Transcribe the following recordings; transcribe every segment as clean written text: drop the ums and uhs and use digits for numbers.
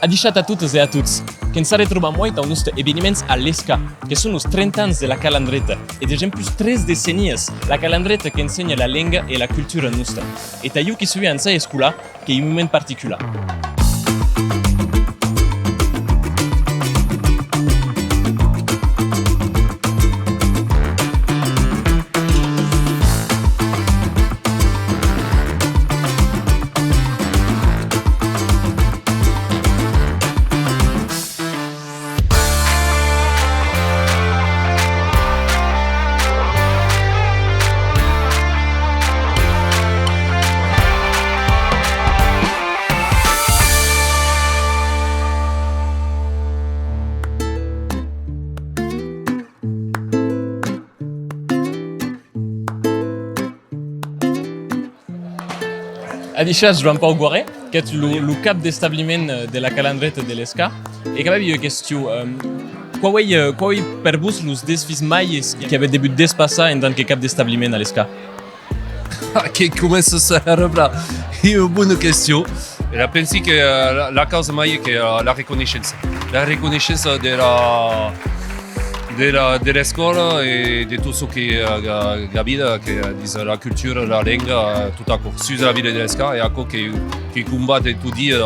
Adichat a totes e a tots, que ens retrobam avui als nostres eveniments a l'ESCA, que són els 30 anys de la calandreta, e de plus 3 decennies la calandreta que ensenya la lengua e la cultura nostra. E taiu que suia en sa escola, que è un moment particular. Adichat Joan Pau Guaré, qui est le cap d'établissement de la calandreta de l'ESCA, et quand même il y a une question, quoi est per vous les défis mais qui avaient début d'espacer en tant que cap d'établissement à l'ESCA? Che come sarebbe une bonne question. Je pense que la cause majeure est la reconnaissance. La reconnaissance de l'école et de tout ce qui est la vida, la culture, la langue, tout à coup, sur la vida de l'ESCA, et à quoi qui combattent étudier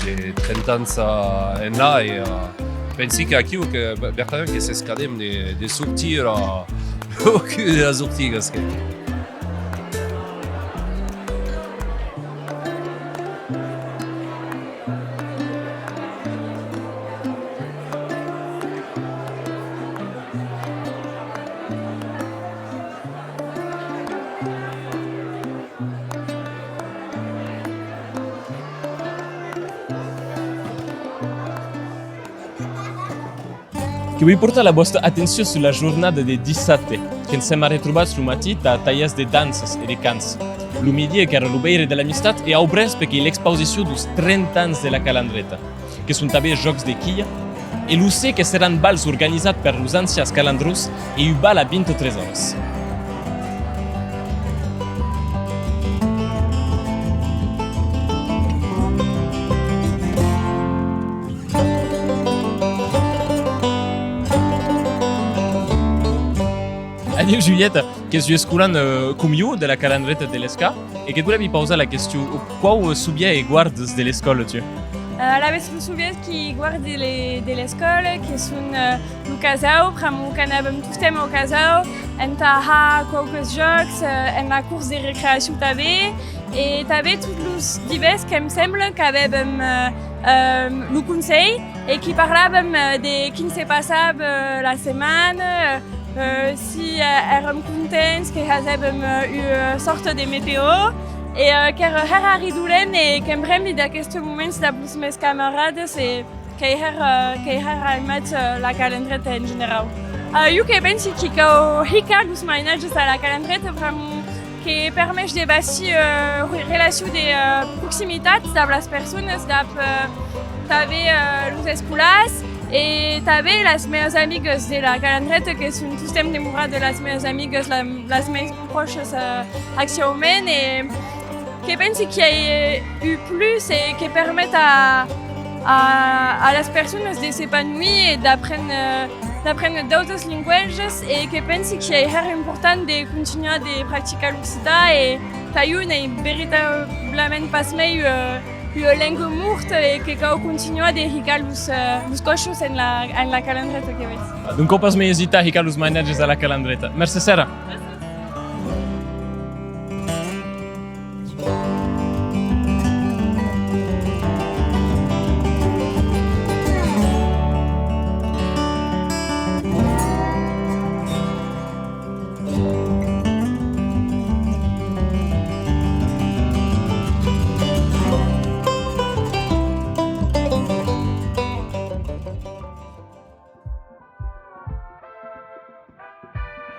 les 30 ans en là, et pense qu'aquí, que Bertrand, que c'est quand même de sortir au cul de la sortie. Che vi porta la vostra attenzione sulla giornata del 17, che insieme a ritrovare sul mattino a taglias de danses e de cants. L'umidie che era l'ubeire dell'amistad e au brest perché l'esposizione dos 30 anni della calandreta, che sono també jocs de quilla, e lo sé che saranno bals organizzati per los ancians calandros e un bal a 23 horas. Adieu Juliette, che je sculan come io della calandreta dell'ESCA e che tu l'avevi posé la question quoi subia e guardes dell'escola tu? La vespa soviet qui guarde de l'escola, qui sont no casau, pramo canabem tout temps au casau, en taha quelques jocs, en la course de récréation també, et també tous los divers que em sembla que avem le conseil et qui parlàvem de quin se passava la setmana, si érem contents que havem une sorte de météo, et car hari dolent et que embrem d'aquests moments de plus mes camarades et que aimat la calandreta en general. Jo que penso que hica los mainatges a la calandreta que permet de bastir relació de proximitat amb les persones, també los escolars, et també les meves amigues de la calandreta, que són tots temps demorats de les meves amigues, les més proches actualment, et que penso qu'il y a eu plus et qui permettent à les personnes de s'épanouir et d'apprendre d'autres langages et que penso qu'il est important de continuer à pratiquer l'occità et qu'il n'est véritablement pas une langue morte et que continue à ricar les cochos en la calandreta. Donc on passe mes hésiter à ricar les managers à la calandreta. Merci Sarah.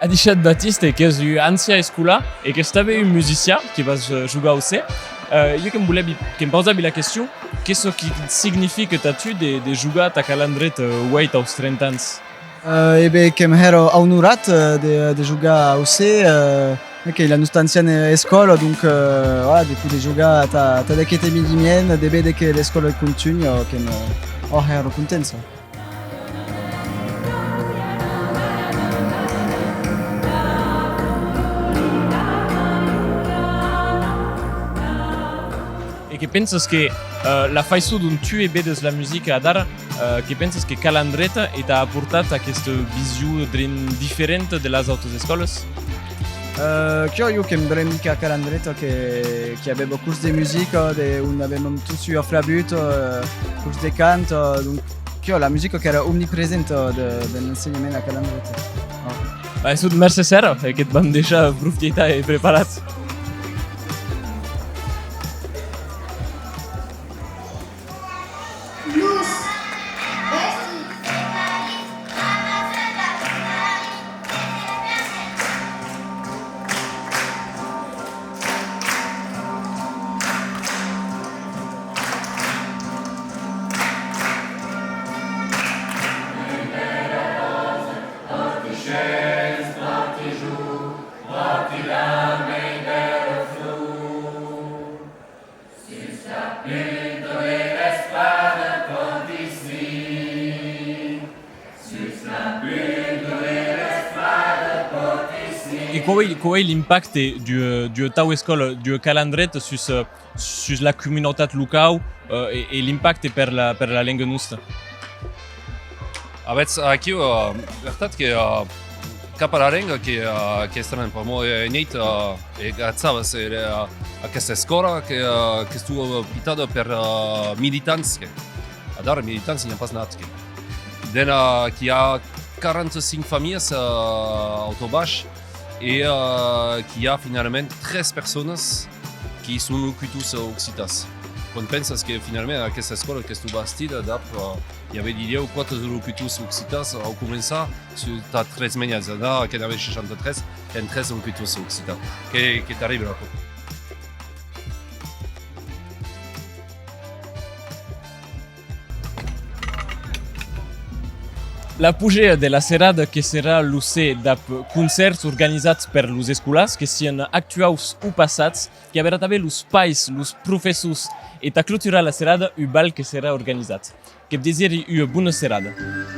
Adichat Baptiste, qui est une ancienne escola et qui est un musicien qui va jouer aussi. Je me posais la question, qu'est-ce qui signifie que tu de jouer à ta calandreta wait aux 30 ans? Que me ero onorat de jouer aussi Ok, la nostra ancienne scuola, dunque voilà, du coup, de giocare a da che te mi dimien, de vede che le scuole continuano, che ero contento. E che pensas che la fai su d'un tu e bedes la musica ad ara, che pensas che calandreta e t'ha portat a questa visione differente delle altre scuole? Io che mi mica a Calandretto che avevo corso di musica, avevamo tutti a Frabuto, corso di canto, dunque la musica che era omnipresente dell'insegnamento a Calandretto. Hai su merse sera e che t'abbiamo già provvedita e preparato. Et qual est l'impact du tau escola du calendret sur la communauté locale et l'impact per la lingua nostra? Aveți aici, vertat că capa renga che strano per mo neit e gazzava se a questa scuola che stu pitado per militanți. Adar militanți ne pas natke. Dena qui a 45 familles autobaș et qui a finalement 13 personnes qui sont locutus occitas. On pense que finalement à questa scuola che stu bastida il y avait d'idées ou 4 locutus occitas au commença sur ta 13 menyas da che avait 63 et 13 locutus occitas che t'arrive là. L'apogée de la serada che sarà l'UC da concerts organizzats per los escolars che siano actuals o passats, che avrà també los pais, los professors e ta clôturar la serada un bal che sarà organitzat. Que desiri una bona serada.